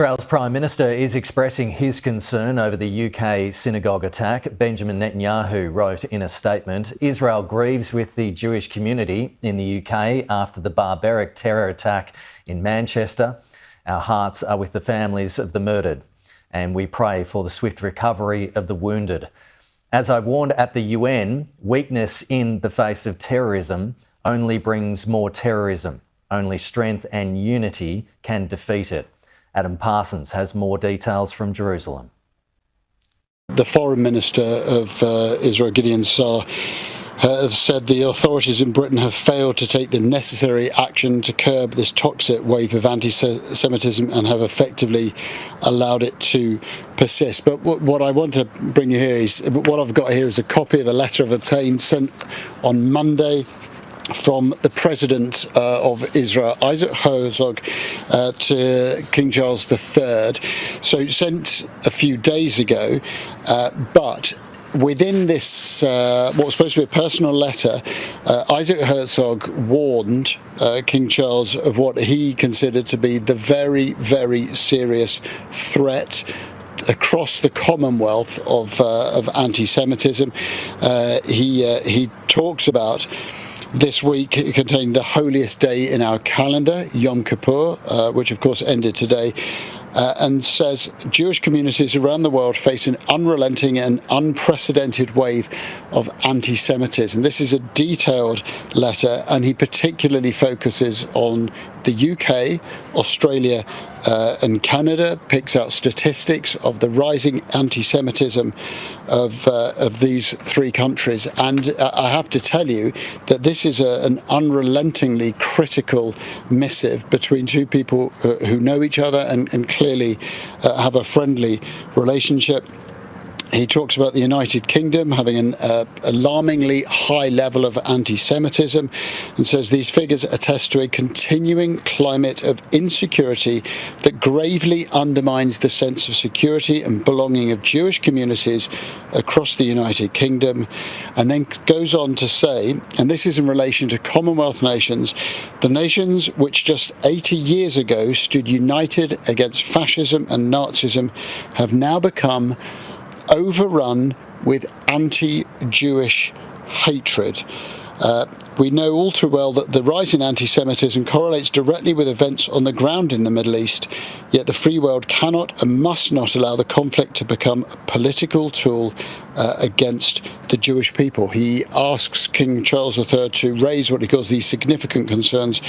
Israel's Prime Minister is expressing his concern over the UK synagogue attack. Benjamin Netanyahu wrote in a statement, Israel grieves with the Jewish community in the UK after the barbaric terror attack in Manchester. Our hearts are with the families of the murdered, and we pray for the swift recovery of the wounded. As I warned at the UN, weakness in the face of terrorism only brings more terrorism. Only strength and unity can defeat it. Adam Parsons has more details from Jerusalem. The Foreign Minister of Israel, Gideon Saar, has said the authorities in Britain have failed to take the necessary action to curb this toxic wave of anti-Semitism and have effectively allowed it to persist. But what I want to bring you here is, what I've got here is a copy of a letter I've obtained sent on Monday from the President of Israel, Isaac Herzog, to King Charles III. So sent a few days ago, but within this, what was supposed to be a personal letter, Isaac Herzog warned King Charles of what he considered to be the very, very serious threat across the Commonwealth of anti-Semitism. He talks about this week containing the holiest day in our calendar, Yom Kippur, which of course ended today, and says Jewish communities around the world face an unrelenting and unprecedented wave of anti-Semitism. This is a detailed letter, and he particularly focuses on the UK, Australia and Canada, picks out statistics of the rising anti-Semitism of these three countries. And I have to tell you that this is an unrelentingly critical missive between two people who know each other and clearly have a friendly relationship. He talks about the United Kingdom having an alarmingly high level of anti-Semitism, and says these figures attest to a continuing climate of insecurity that gravely undermines the sense of security and belonging of Jewish communities across the United Kingdom. And then goes on to say, and this is in relation to Commonwealth nations, the nations which just 80 years ago stood united against fascism and Nazism have now become overrun with anti-Jewish hatred. We know all too well that the rise in anti-Semitism correlates directly with events on the ground in the Middle East, yet the free world cannot and must not allow the conflict to become a political tool against the Jewish people. He asks King Charles III to raise what he calls these significant concerns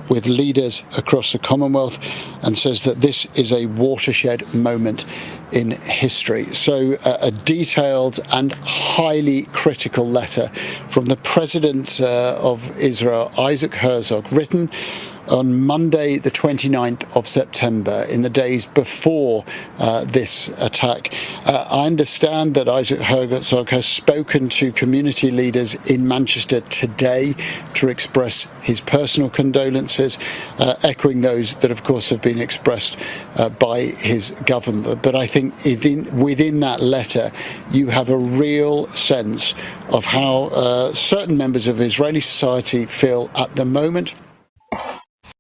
with leaders across the Commonwealth, and says that this is a watershed moment in history. So a detailed and highly critical letter from the President of Israel, Isaac Herzog, written on Monday the 29th of September, in the days before this attack. I understand that Isaac Herzog has spoken to community leaders in Manchester today to express his personal condolences, echoing those that of course have been expressed by his government. But I think within that letter you have a real sense of how certain members of Israeli society feel at the moment.